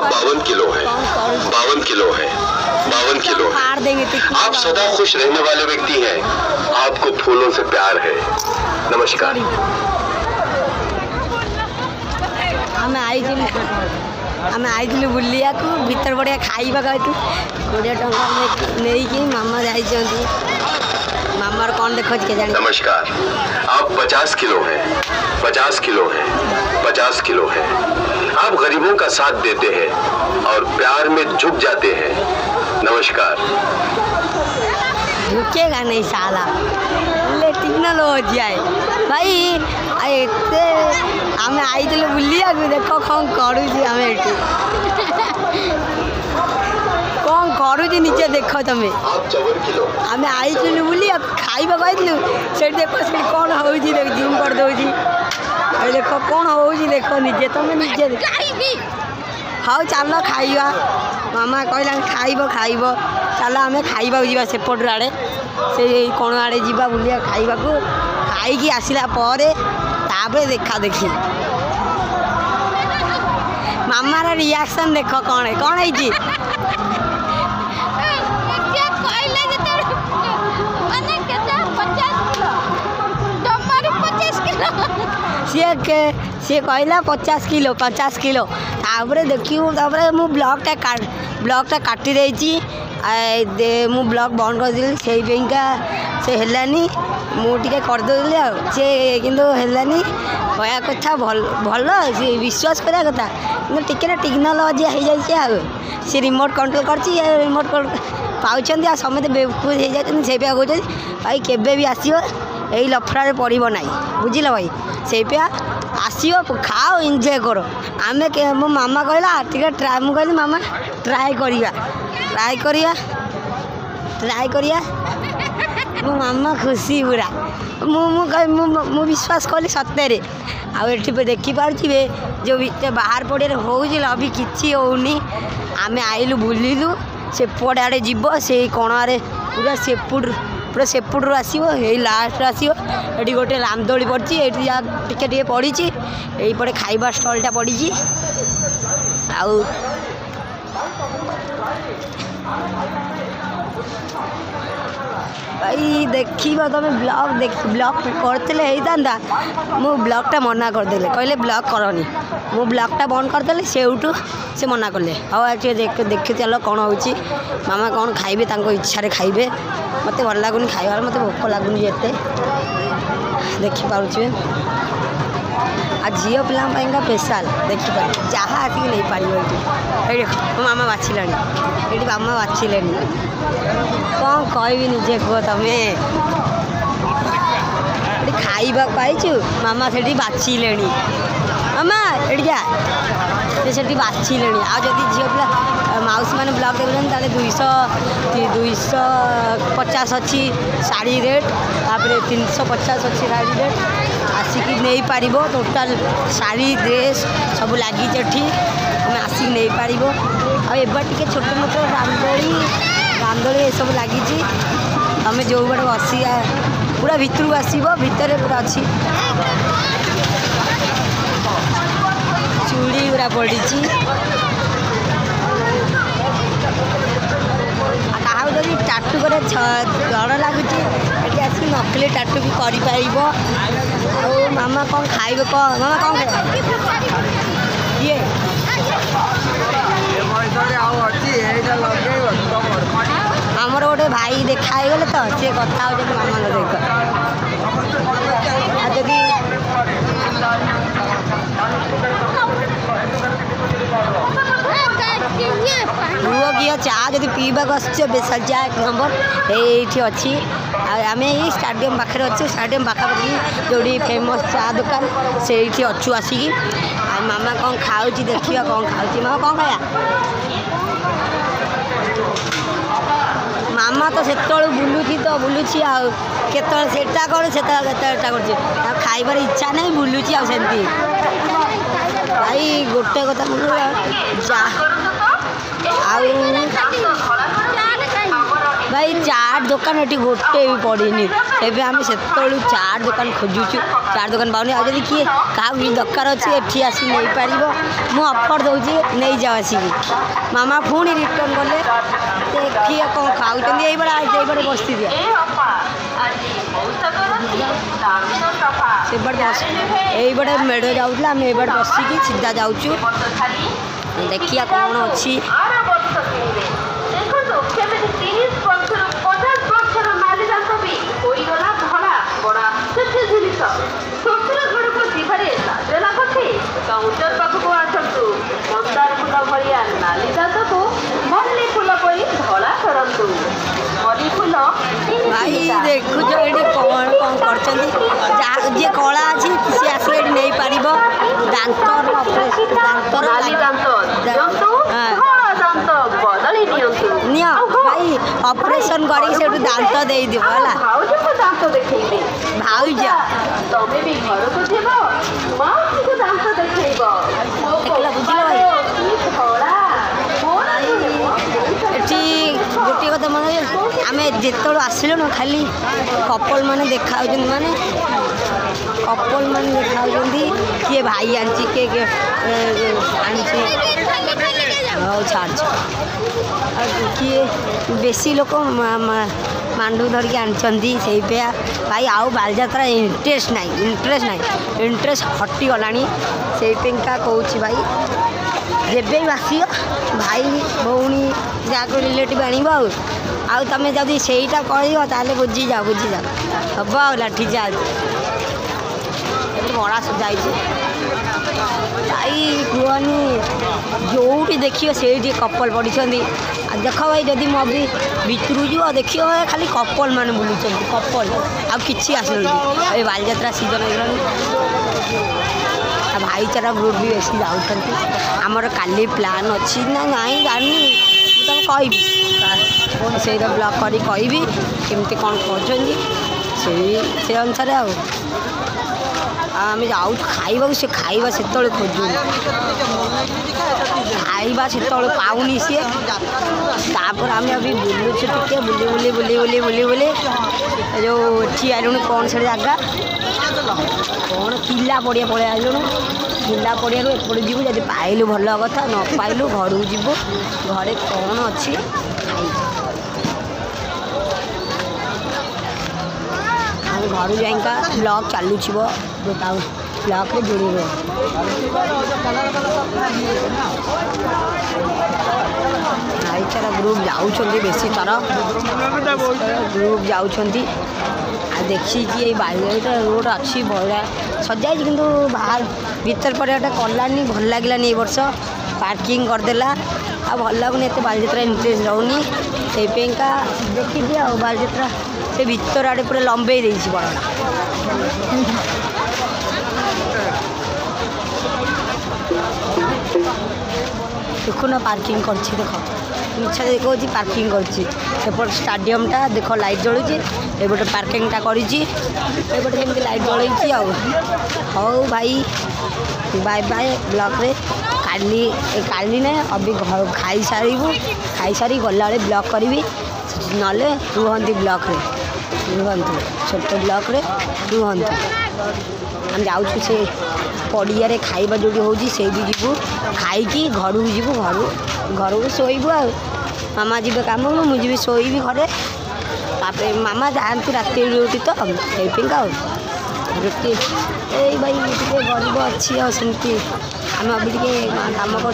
52 kilo है, 52 kilo है, 52 kilo है। आप सदा खुश रहने वाले व्यक्ति हैं। आपको फूलों से प्यार है। नमस्कार। आम आई बुलिया भीतर बढ़िया खाइबा कहतु 20 टंका नहीं कि मामा जाइए मामार कौन देखो के जानी। नमस्कार। आप 50 किलो हैं, 50 किलो हैं, 50 किलो हैं। आप गरीबों का साथ देते हैं और प्यार में झुक जाते हैं। नमस्कार। झुकेगा नहीं साला ले टेक्नोलॉजी आए भाई एते आम आई बुलिया देख कौन करुची आम एटी कौन करुची नीचे देख तुम आम आई बुलिया खाइबा कहलु से देख से कौन हो जूम कर दौजी देख कौन हो देख निजे तुम निजे हाँ चल खाइबा मामा कहला खाइब खाइब चल आम खाइबा जा सेपट आड़े से कौन आड़े जा बुलिया खाइबा खाई आसला तापर देखा देखी मामार रिएक्शन देख कौन कौन है सी कहला 50 किलो 50 किलो तापर देखियो तापर मु ब्लॉगटा काटी देछि मु ब्लॉग बंद कर दिली से से हेलानी मुझे करदे सी किंतु हेलानी कहया कथा भल सी विश्वास करा कथा टिके टेक्नोलॉजी हो जाए सी रिमोट कंट्रोल कर रिमोट पाँच समस्त बेवकूफ हो जाती से कहते भाई केबे भी आसो यही लफड़ा पड़ो ना बुझल भाई से आसो खाओ एंजॉय करो आम मो मामा कहला टे ट्राए मुझे कहली मामा ट्राए करिया मो मामा खुशी पूरा मु विश्वास कली सत्य आठ देखिपे जो बाहर पड़े हो अभी किसी होनी आम आइलु बुलिलु सेपट आड़े जीव से कणारे पूरा सेपटू आसो यही लास्ट आसो ये गोटे रामदोली पड़ी ये टे पड़ी यहीपटे खाइबा स्टलटा पड़ी आउ भाई देखी तुम ब्लॉग करते मु ब्लॉगटा मना करदे कहले ब्लॉग करनी मु ब्लॉगटा बंद करदे से मना कले हाँ देखी चल कौन हो मामा कौन खाइबे इच्छा खाइबे मत भल लगुनि खाइबार मत भोक लगुनि एते देखिपे आ झील पिला स्पेशल देखिपार जहाँ आसिक नहीं पार ये मो मामा बाछिले ये मामा बाछिले कौन कह निजे कह तुम्हें खाइबा पाइचु मामा से बाछिले मामा ये बाछिले आदि झील पिला माउसी मैंने ब्लॉग देखते 250 अच्छी शाढ़ी रेट तापर 350 अच्छी शाढ़ी रेट आसिक नहीं पार टोटाल शाढ़ी ड्रेस सब लगी तुम आसिक नहीं पार टे छोट मोट रामदोली ये सब लगी तुम जो बड़े बस पूरा भितर आसब भितर पूरा अच्छी चूड़ी गुरा पड़ी क्या टाटू कर डर लगुच ये आसिक नकली टाटू भी कर मामा कौन खाइबे कह मामा कौन ये आमर गोटे भाई देखा गले तो सी कथा हो मामा देख जदि रुह किए चा जब पीवा बेसाल चा 1 नंबर ये अच्छी आम ये स्टाडियम पाखे अच्छे स्टाडियम पाखापाखि जो फेमस चा दुकान से अच्छु आसिकी मामा कौन खाऊ देखा कौन खाऊ मामा कौन खाया मामा तो से बुलूची तो बुलूची आटा कर खाइबार इच्छा नहीं बुलूची आमती भाई गोटे कथा जा भाई चा चाट दुकान ये गोटे भी पड़ेनि एवं आम से चाट दुकान खोजुचु चाट दुकान पाऊनी आज किए क्या दरकार अच्छी एठी आसी नहीं पार मु ऑफर दूसरी नहीं जाओ आसिक मामा पुणी रिटर्न गले किए कौन खाऊँ ये बड़े बस्ती दिया से बड़े यही बड़े मेढ़ जाऊला आम एबड़े बसिकी सीधा जाऊँ देखिए कौन अच्छी काउंटर पाखक आसतु मंदार फूल भाया नाली दांत को मल्ली फूल परी धला करतु मल्ली फूल भाई देखु जो ये कौन कौन कर जी कला अच्छी सी आस नहीं पार दांतर नाली दांत दिंतु दांत बदल नि भाई ऑपरेशन करी दांत दे दिव है भाउज को दांत देखैबे भाउज तमे भी घर को जेब माउसी को दांत देखैब एकला बुझिल भाई एठी गोटे कथा मन आम जिते आसिल न खाली कपल मैंने देखा माने कपल मैंने देखा किए भाई आनी किए छाड़ किए बेसी लोक मांडू धरिकी आनी से भाई आउ बालजात्रा इंटरेस्ट ना इंटरेस्ट हटिगला से कौच भाई जब भी आस भाई भौणी जहाँ रिलेटिव आणव तुम जब सहीटा कह बुझी जाओ हम आ लाठी चार्ज बड़ा सजा भाई कहनी जो देखिए से कपल पड़ी देख भाई जदि मो भी भितर जी देखिए खाली कपल मान बुलूँ कपल आ कि आसुँच बालजात्रा सीजन हो भाईचारा ग्रुप भी बेसी जाऊँ आमर काली प्लान अच्छी ना नहीं जानी तुम कहि से ब्लॉग करी कहि केमती कौन कर से अनुसार आम जाऊ खाइबा से खाइबा से खोजु खाइबा से पाऊनी सी तापर आम अभी बुलुचु टे बुली बुली बुली बुली बुली बुली जो एठी आलुणी कौन से जगह कौन किला पड़िया पड़े आलुणु किला पड़िया एपटे जीवु जब पाइलु भल कथा न पाइलु घर को जीवु घरे कौन अच्छी खाई घर जाइका ब्लॉग चलुच ब्लॉग रे जोड़ी भाईचारा ग्रुप जाऊँ बेसी थर ग्रुप जाऊँ देखी ये बाइक रोड अच्छी बढ़िया सजाई कि बाहर भीतर पड़ाटा कलानी भल लगे वर्ष पार्किंग करदेला आ भल लगुनि एत बालजात्रा इंटरेस्ट रोनी से देखी दिए आ बालजात्रा से भीतर आड़े पूरा लंबे देसी बड़ा देखुना पार्किंग कर देख इच्छा देखो पार्किंग कर स्टाडियमटा देख लाइट जलुची एपटे पार्किंगटा करपटे सेमती लाइट जलई हौ भाई बाय बाय ब्लॉक रे काली ना अभी घर खाई सारी गला ब्लॉक करी नले रुहंती ब्लॉक रे रुहंतु छोट ब्लॉक रे रुहंतु हम जाऊँ से पड़िया खाइबा जो होजी से भी जीवु खाई घर को जीवु घर को शोबू आ मामा जी काम मुझे शोबी घरे तापर मामा जातु राति ड्यूटी तो सेपिंग ड्यूटी ये भाई टे गरीब अच्छी आमती आम अभी टे कम कर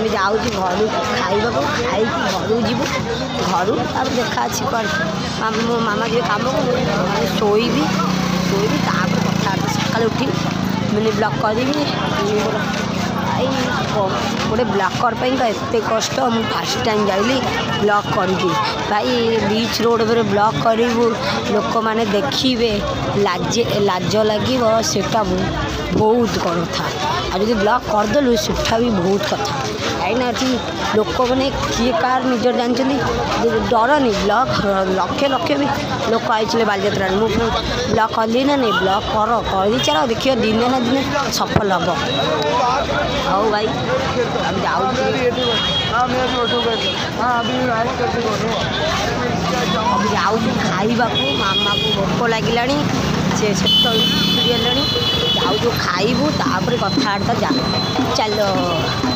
जाऊँ घर खाइबा खाई घर को जीवु घर देखा अच्छी मो मामा जी काम शोबी तापर कथा सका उठी मैंने ब्लॉक करी भाई गोटे ब्लॉकर एत कष्ट मुझे फास्ट टाइम जाइली ब्लॉक करी भाई बीच रोड पर ब्लॉक करूँ लोक मैंने देखिए लाज लगे सेटा बहुत कथा आ जो ब्लॉक करदेलु सेटा भी बहुत कथा कहीं लोक मैंने किए कार निजर जानते डरनी ब्लॉक लक्षे लक्षे भी लोक आई बालजात्रा मुझे ब्लॉक कली ना नहीं ब्लॉक कर चल देखिए दिने ना दिने सफल हम भाई हम जाऊँ अब जाऊँ खाइबा मामा को भोक लगिला से हेलाणी जाऊँ खाइबू तापर कथबार्ता जा चलो।